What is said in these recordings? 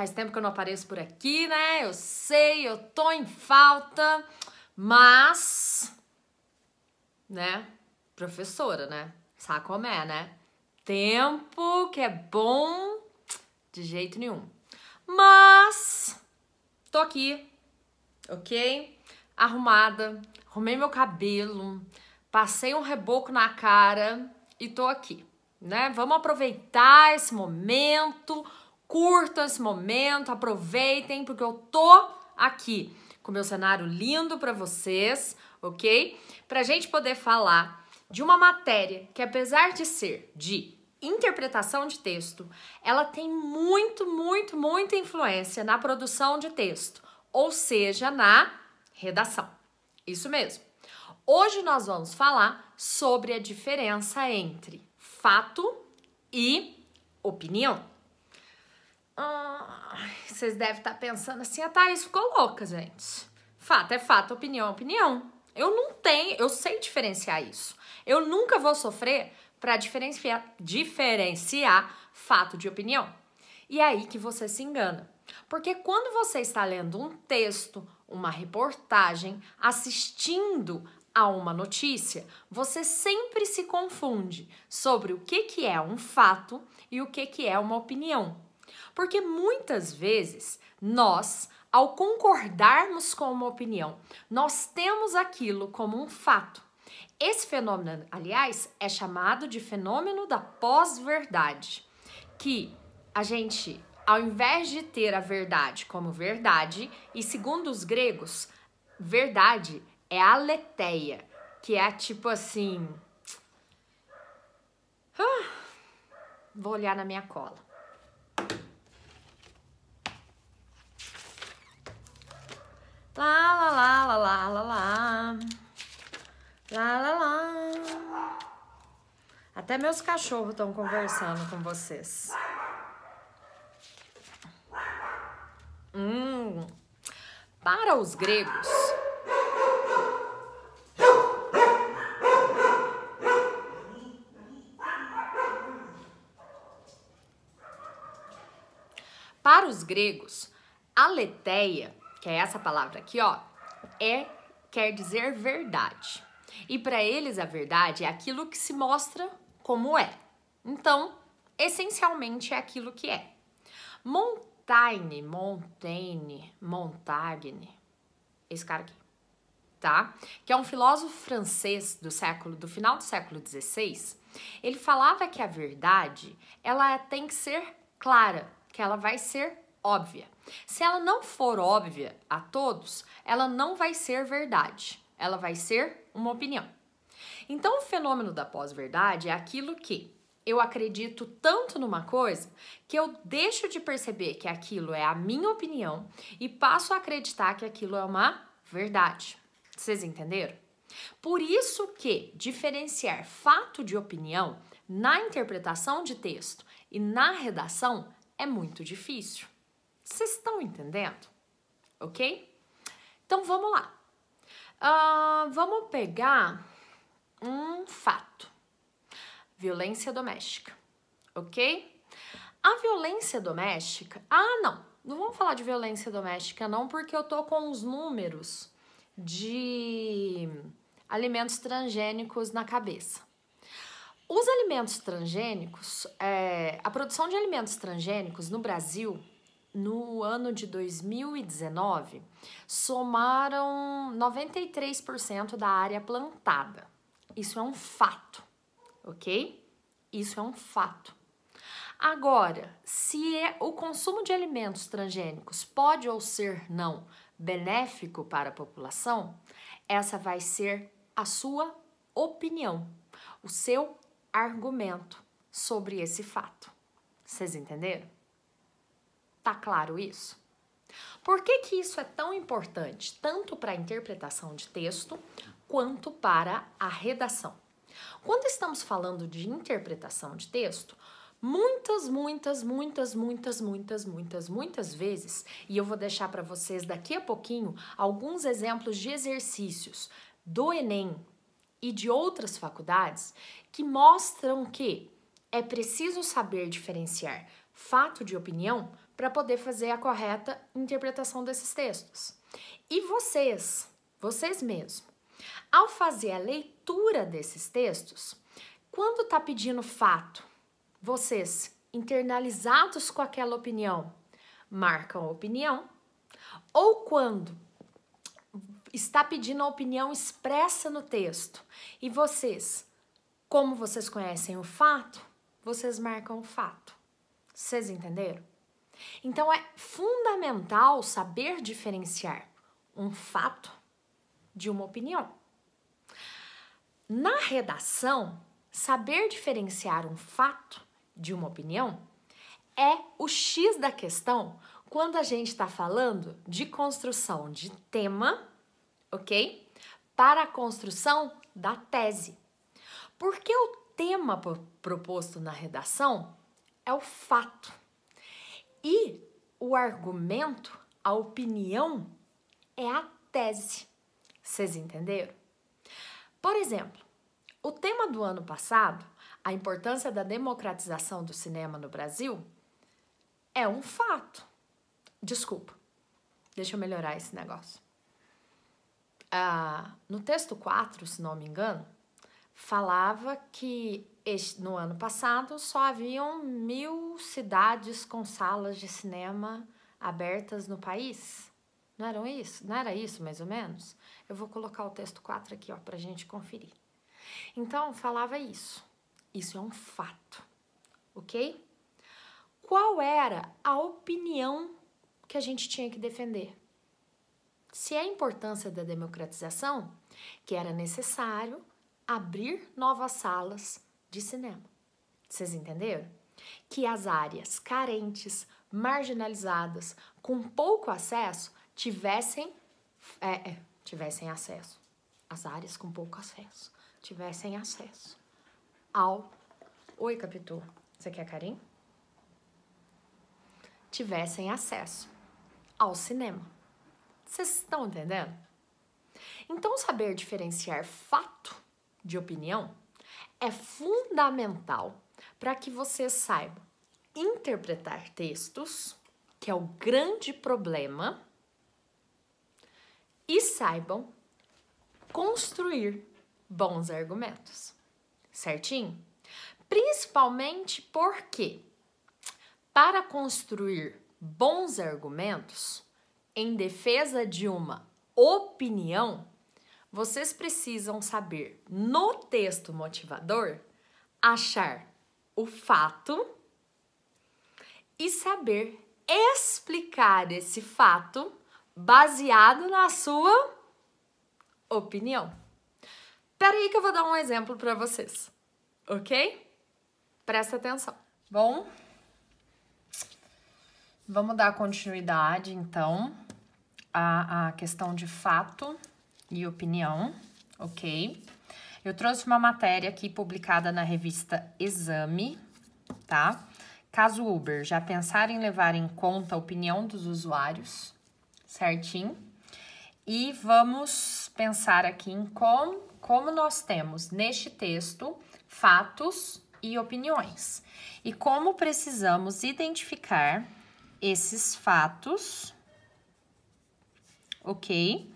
Faz tempo que eu não apareço por aqui, né? Eu sei, eu tô em falta, mas, né? Professora, né? Sabe como é, né? Tempo que é bom de jeito nenhum. Mas tô aqui, ok? Arrumada, arrumei meu cabelo, passei um reboco na cara e tô aqui, né? Vamos aproveitar esse momento, curtam esse momento, aproveitem, porque eu tô aqui com meu cenário lindo pra vocês, ok? Pra gente poder falar de uma matéria que, apesar de ser de interpretação de texto, ela tem muita influência na produção de texto, ou seja, na redação. Isso mesmo. Hoje nós vamos falar sobre a diferença entre fato e opinião. Vocês devem estar pensando assim, a Thaís ficou louca, gente. Fato é fato, opinião é opinião. Eu sei diferenciar isso. Eu nunca vou sofrer para diferenciar fato de opinião. E é aí que você se engana. Porque quando você está lendo um texto, uma reportagem, assistindo a uma notícia, você sempre se confunde sobre o que é um fato e o que é uma opinião. Porque muitas vezes nós, ao concordarmos com uma opinião, nós temos aquilo como um fato. Esse fenômeno, aliás, é chamado de fenômeno da pós-verdade, que a gente, ao invés de ter a verdade como verdade, e segundo os gregos, verdade é aletheia, que é tipo assim... Vou olhar na minha cola. Lá, lá, lá, lá, lá, lá, lá. Lá, lá, lá. Até meus cachorros estão conversando com vocês. Para os gregos, aletheia, que é essa palavra aqui, ó, quer dizer verdade. E para eles a verdade é aquilo que se mostra como é. Então, essencialmente é aquilo que é. Montaigne, esse cara aqui, tá? Que é um filósofo francês do final do século XVI. Ele falava que a verdade, ela tem que ser clara, que ela vai ser óbvia. Se ela não for óbvia a todos, ela não vai ser verdade. Ela vai ser uma opinião. Então, o fenômeno da pós-verdade é aquilo que eu acredito tanto numa coisa que eu deixo de perceber que aquilo é a minha opinião e passo a acreditar que aquilo é uma verdade. Vocês entenderam? Por isso que diferenciar fato de opinião na interpretação de texto e na redação é muito difícil. Vocês estão entendendo? Ok? Então, vamos lá. Vamos pegar um fato. Violência doméstica, ok? A violência doméstica... não vamos falar de violência doméstica não, porque eu tô com os números de alimentos transgênicos na cabeça. Os alimentos transgênicos, a produção de alimentos transgênicos no Brasil, no ano de 2019, somaram 93% da área plantada. Isso é um fato, ok? Isso é um fato. Agora, se o consumo de alimentos transgênicos pode ou ser não benéfico para a população, essa vai ser a sua opinião, o seu argumento sobre esse fato. Vocês entenderam? Tá claro isso? Por que que isso é tão importante, tanto para a interpretação de texto, quanto para a redação? Quando estamos falando de interpretação de texto, muitas vezes, e eu vou deixar para vocês daqui a pouquinho alguns exemplos de exercícios do Enem e de outras faculdades que mostram que é preciso saber diferenciar fato de opinião para poder fazer a correta interpretação desses textos. E vocês mesmos, ao fazer a leitura desses textos, quando tá pedindo fato, vocês, internalizados com aquela opinião, marcam a opinião, ou quando está pedindo a opinião expressa no texto e vocês, como vocês conhecem o fato, vocês marcam o fato. Vocês entenderam? Então é fundamental saber diferenciar um fato de uma opinião. Na redação, saber diferenciar um fato de uma opinião é o X da questão quando a gente está falando de construção de tema, ok? Para a construção da tese. Porque o tema proposto na redação é o fato. E o argumento, a opinião, é a tese. Vocês entenderam? Por exemplo, o tema do ano passado, a importância da democratização do cinema no Brasil, é um fato. Desculpa, deixa eu melhorar esse negócio. No texto 4, se não me engano, falava que no ano passado só haviam 1.000 cidades com salas de cinema abertas no país. Não era isso? Não era isso, mais ou menos? Eu vou colocar o texto 4 aqui, ó, pra gente conferir. Então, falava isso. Isso é um fato, ok? Qual era a opinião que a gente tinha que defender? Se a importância da democratização, que era necessário abrir novas salas de cinema. Vocês entenderam? Que as áreas carentes, marginalizadas, com pouco acesso, tivessem acesso. As áreas com pouco acesso tivessem acesso ao... Oi, Capitu. Você quer carinho? Tivessem acesso ao cinema. Vocês estão entendendo? Então, saber diferenciar fato de opinião é fundamental para que vocês saibam interpretar textos, que é o grande problema, e saibam construir bons argumentos. Certinho? Principalmente porque, para construir bons argumentos em defesa de uma opinião, vocês precisam saber, no texto motivador, achar o fato e saber explicar esse fato baseado na sua opinião. Espera aí que eu vou dar um exemplo para vocês, ok? Presta atenção. Bom, vamos dar continuidade, então, à questão de fato e opinião, ok? Eu trouxe uma matéria aqui publicada na revista Exame, tá? Caso Uber, já pensaram em levar em conta a opinião dos usuários, certinho? E vamos pensar aqui em como nós temos neste texto fatos e opiniões. E como precisamos identificar esses fatos, ok?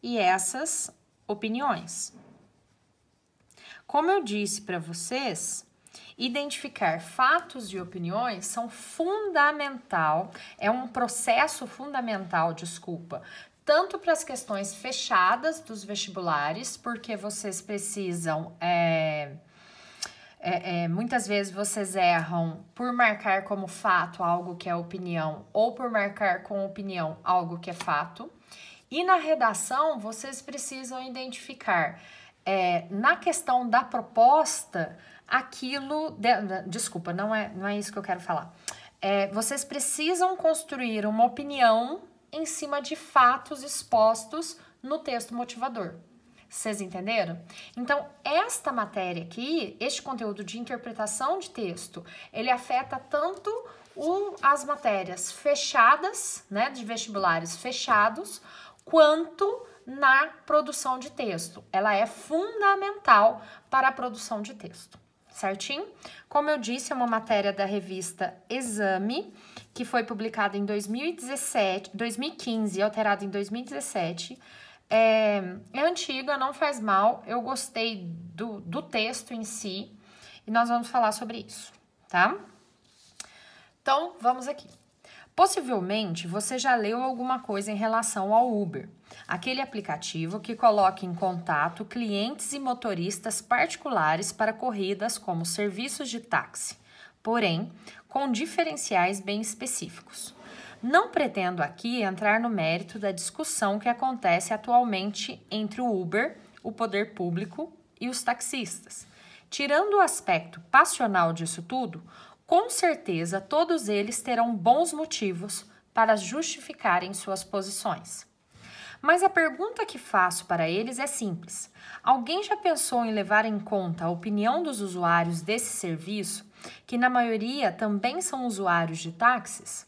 E essas opiniões. Como eu disse para vocês, identificar fatos e opiniões são fundamental, é um processo fundamental, desculpa, tanto para as questões fechadas dos vestibulares, porque vocês precisam, muitas vezes vocês erram por marcar como fato algo que é opinião, ou por marcar com opinião algo que é fato. E na redação, vocês precisam identificar, na questão da proposta, aquilo... Desculpa, não é isso que eu quero falar. Vocês precisam construir uma opinião em cima de fatos expostos no texto motivador. Vocês entenderam? Então, esta matéria aqui, este conteúdo de interpretação de texto, ele afeta tanto as matérias fechadas, né, de vestibulares fechados, quanto na produção de texto. Ela é fundamental para a produção de texto, certinho? Como eu disse, é uma matéria da revista Exame que foi publicado em 2015 e alterado em 2017. É antiga, não faz mal, eu gostei do texto em si e nós vamos falar sobre isso, tá? Então, vamos aqui. Possivelmente, você já leu alguma coisa em relação ao Uber, aquele aplicativo que coloca em contato clientes e motoristas particulares para corridas como serviços de táxi, porém, com diferenciais bem específicos. Não pretendo aqui entrar no mérito da discussão que acontece atualmente entre o Uber, o poder público e os taxistas. Tirando o aspecto passional disso tudo, com certeza todos eles terão bons motivos para justificarem suas posições. Mas a pergunta que faço para eles é simples. Alguém já pensou em levar em conta a opinião dos usuários desse serviço, que na maioria também são usuários de táxis?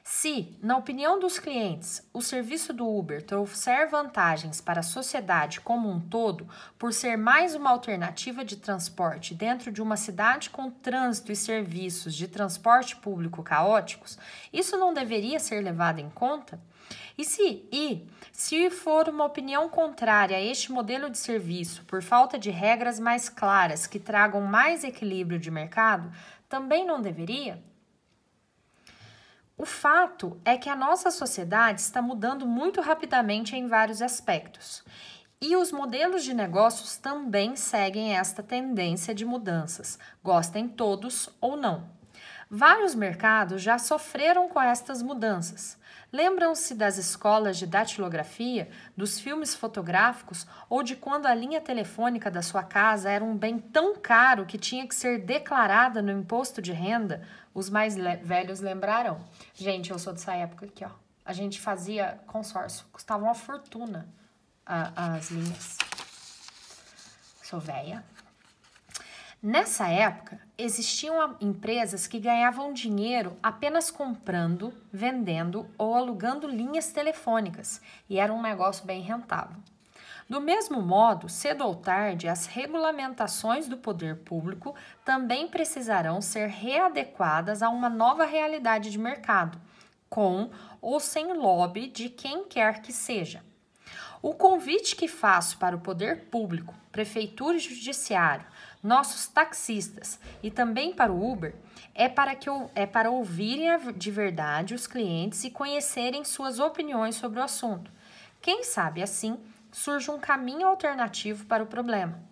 Se, na opinião dos clientes, o serviço do Uber trouxer vantagens para a sociedade como um todo, por ser mais uma alternativa de transporte dentro de uma cidade com trânsito e serviços de transporte público caóticos, isso não deveria ser levado em conta? E se for uma opinião contrária a este modelo de serviço, por falta de regras mais claras que tragam mais equilíbrio de mercado, também não deveria? O fato é que a nossa sociedade está mudando muito rapidamente em vários aspectos. E os modelos de negócios também seguem esta tendência de mudanças, gostem todos ou não. Vários mercados já sofreram com estas mudanças. Lembram-se das escolas de datilografia, dos filmes fotográficos ou de quando a linha telefônica da sua casa era um bem tão caro que tinha que ser declarada no imposto de renda? Os mais velhos lembrarão. Gente, eu sou dessa época aqui, ó. A gente fazia consórcio, custava uma fortuna as linhas. Sou velha. Nessa época, existiam empresas que ganhavam dinheiro apenas comprando, vendendo ou alugando linhas telefônicas, e era um negócio bem rentável. Do mesmo modo, cedo ou tarde, as regulamentações do poder público também precisarão ser readequadas a uma nova realidade de mercado, com ou sem lobby de quem quer que seja. O convite que faço para o poder público, prefeitura e judiciário, nossos taxistas e também para o Uber é para ouvirem de verdade os clientes e conhecerem suas opiniões sobre o assunto. Quem sabe assim surge um caminho alternativo para o problema.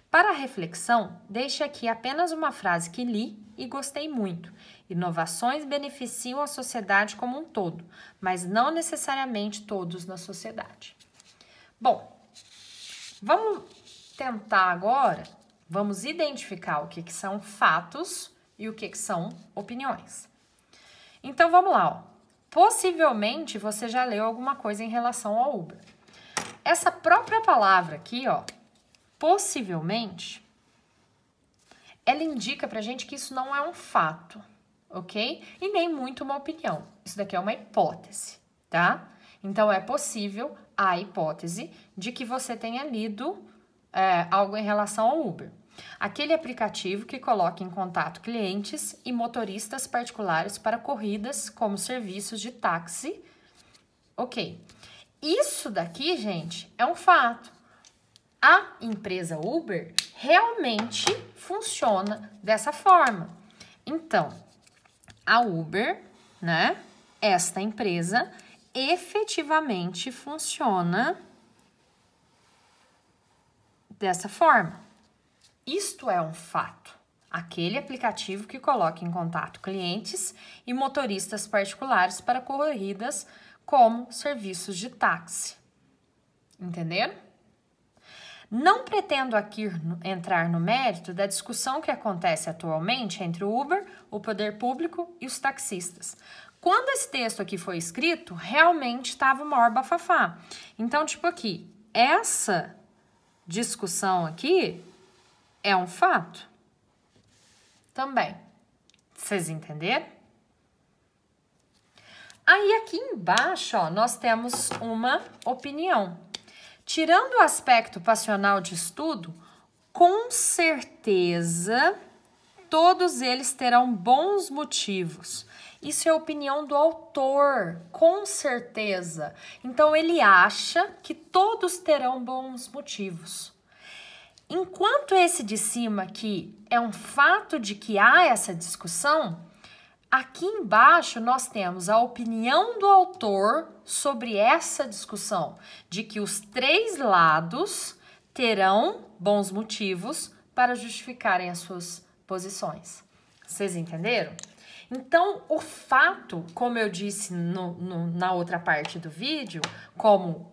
Para a reflexão, deixe aqui apenas uma frase que li e gostei muito. Inovações beneficiam a sociedade como um todo, mas não necessariamente todos na sociedade. Bom, vamos tentar agora, vamos identificar o que são fatos e o que são opiniões. Então, vamos lá, ó. Possivelmente você já leu alguma coisa em relação ao Uber. Essa própria palavra aqui, ó, possivelmente, ela indica pra gente que isso não é um fato, ok? E nem muito uma opinião. Isso daqui é uma hipótese, tá? Então, é possível a hipótese de que você tenha lido algo em relação ao Uber. Aquele aplicativo que coloca em contato clientes e motoristas particulares para corridas como serviços de táxi. Ok. Isso daqui, gente, é um fato. A empresa Uber realmente funciona dessa forma. Então, a Uber, né, esta empresa, efetivamente funciona dessa forma. Isto é um fato. Aquele aplicativo que coloca em contato clientes e motoristas particulares para corridas como serviços de táxi. Entenderam? Não pretendo aqui entrar no mérito da discussão que acontece atualmente entre o Uber, o poder público e os taxistas. Quando esse texto aqui foi escrito, realmente estava o maior bafafá. Então, tipo aqui, essa discussão aqui é um fato também. Vocês entenderam? Aí aqui embaixo, ó, nós temos uma opinião. Tirando o aspecto passional de estudo, com certeza todos eles terão bons motivos Isso é a opinião do autor, com certeza. Então, ele acha que todos terão bons motivos. Enquanto esse de cima aqui é um fato de que há essa discussão, aqui embaixo nós temos a opinião do autor sobre essa discussão, de que os 3 lados terão bons motivos para justificarem as suas posições. Vocês entenderam? Então, o fato, como eu disse na outra parte do vídeo, como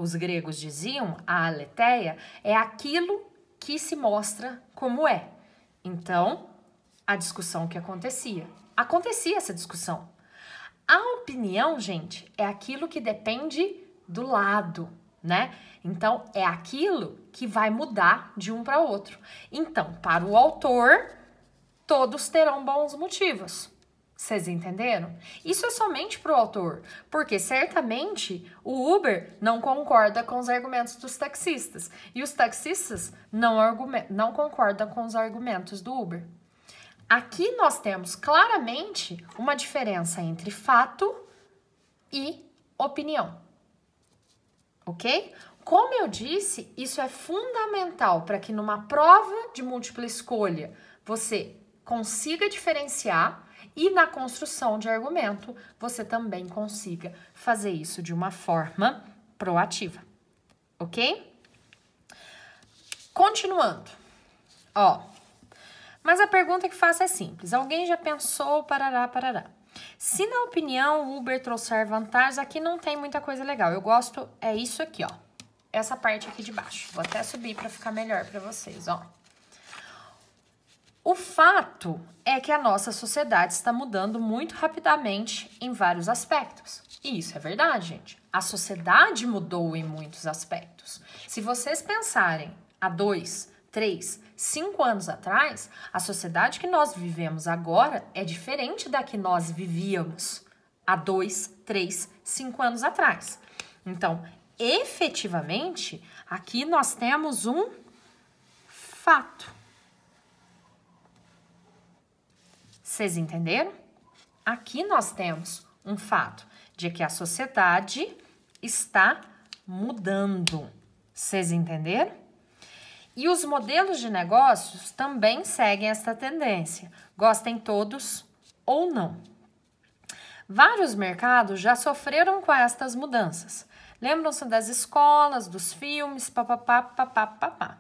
os gregos diziam, a aletheia, é aquilo que se mostra como é. Então, a discussão que acontecia essa discussão. A opinião, gente, é aquilo que depende do lado, né? Então, é aquilo que vai mudar de um para outro. Então, para o autor, todos terão bons motivos. Vocês entenderam? Isso é somente para o autor, porque certamente o Uber não concorda com os argumentos dos taxistas e os taxistas não concordam com os argumentos do Uber. Aqui nós temos claramente uma diferença entre fato e opinião, ok? Como eu disse, isso é fundamental para que numa prova de múltipla escolha você consiga diferenciar e na construção de argumento você também consiga fazer isso de uma forma proativa, ok? Continuando, mas a pergunta que faço é simples. Alguém já pensou, parará. Se na opinião o Uber trouxer vantagens, aqui não tem muita coisa legal. Eu gosto, é isso aqui, ó. Essa parte aqui de baixo. Vou até subir para ficar melhor para vocês, ó. O fato é que a nossa sociedade está mudando muito rapidamente em vários aspectos. E isso é verdade, gente. A sociedade mudou em muitos aspectos. Se vocês pensarem há 2, 3, 5 anos atrás, a sociedade que nós vivemos agora é diferente da que nós vivíamos há 2, 3, 5 anos atrás. Então, efetivamente, aqui nós temos um fato. Vocês entenderam? Aqui nós temos um fato de que a sociedade está mudando. Vocês entenderam? E os modelos de negócios também seguem essa tendência, gostem todos ou não. Vários mercados já sofreram com estas mudanças. Lembram-se das escolas, dos filmes, papapá.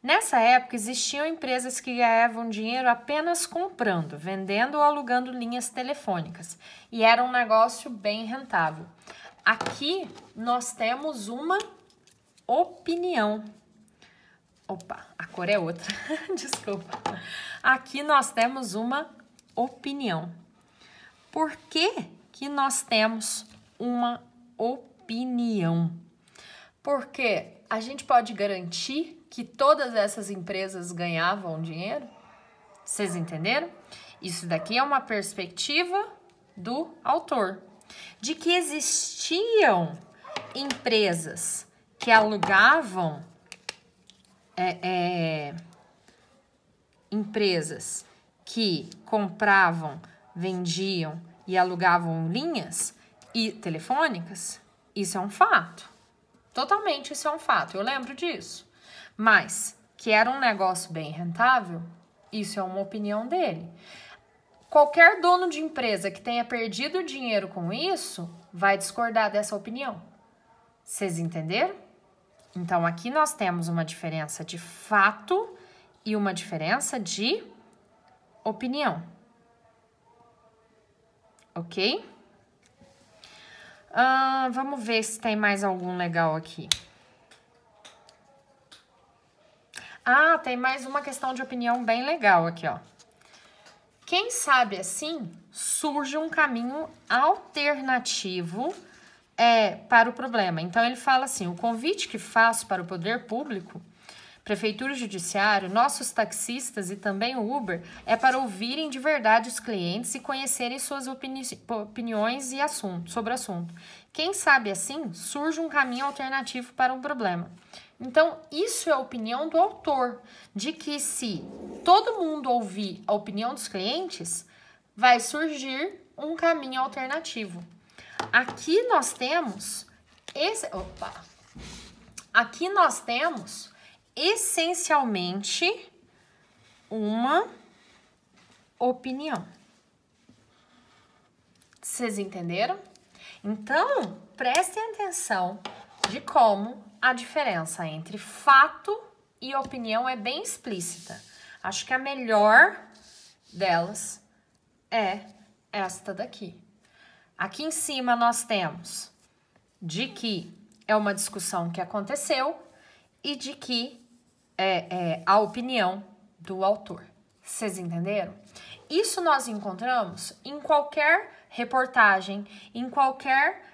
Nessa época, existiam empresas que ganhavam dinheiro apenas comprando, vendendo ou alugando linhas telefônicas. E era um negócio bem rentável. Aqui, nós temos uma opinião. Opa, a cor é outra. Desculpa. Aqui nós temos uma opinião. Por que que nós temos uma opinião? Porque a gente pode garantir que todas essas empresas ganhavam dinheiro? Vocês entenderam? Isso daqui é uma perspectiva do autor. De que existiam empresas que alugavam, empresas que compravam, vendiam e alugavam linhas e telefônicas, isso é um fato. Totalmente isso é um fato, eu lembro disso. Mas que era um negócio bem rentável, isso é uma opinião dele. Qualquer dono de empresa que tenha perdido dinheiro com isso vai discordar dessa opinião. Vocês entenderam? Então, aqui nós temos uma diferença de fato e uma diferença de opinião. Ok? Vamos ver se tem mais algum legal aqui. Tem mais uma questão de opinião bem legal aqui, ó. Quem sabe assim surge um caminho alternativo para o problema. Então, ele fala assim, o convite que faço para o poder público, prefeitura e judiciário, nossos taxistas e também o Uber, é para ouvirem de verdade os clientes e conhecerem suas opiniões e sobre o assunto. Quem sabe assim surge um caminho alternativo para um problema. Então, isso é a opinião do autor, de que se todo mundo ouvir a opinião dos clientes, vai surgir um caminho alternativo. Aqui nós temos essencialmente uma opinião. Vocês entenderam? Então, prestem atenção de como a diferença entre fato e opinião é bem explícita. Acho que a melhor delas é esta daqui. Aqui em cima nós temos de que é uma discussão que aconteceu e de que é a opinião do autor. Vocês entenderam? Isso nós encontramos em qualquer reportagem, em qualquer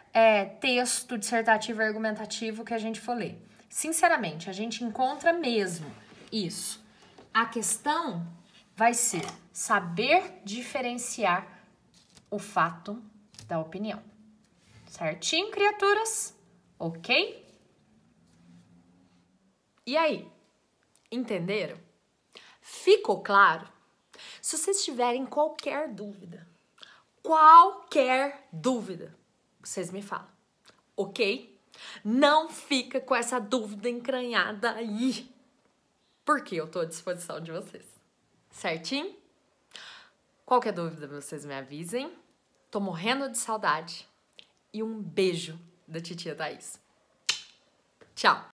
texto dissertativo e argumentativo que a gente for ler. Sinceramente, a gente encontra mesmo isso. A questão vai ser saber diferenciar o fato da opinião. Certinho, criaturas? Ok? E aí? Entenderam? Ficou claro? Se vocês tiverem qualquer dúvida, vocês me falam, ok? Não fica com essa dúvida encranhada aí, porque eu tô à disposição de vocês, certinho? Qualquer dúvida, vocês me avisem. Tô morrendo de saudade. E um beijo da titia Thaís. Tchau!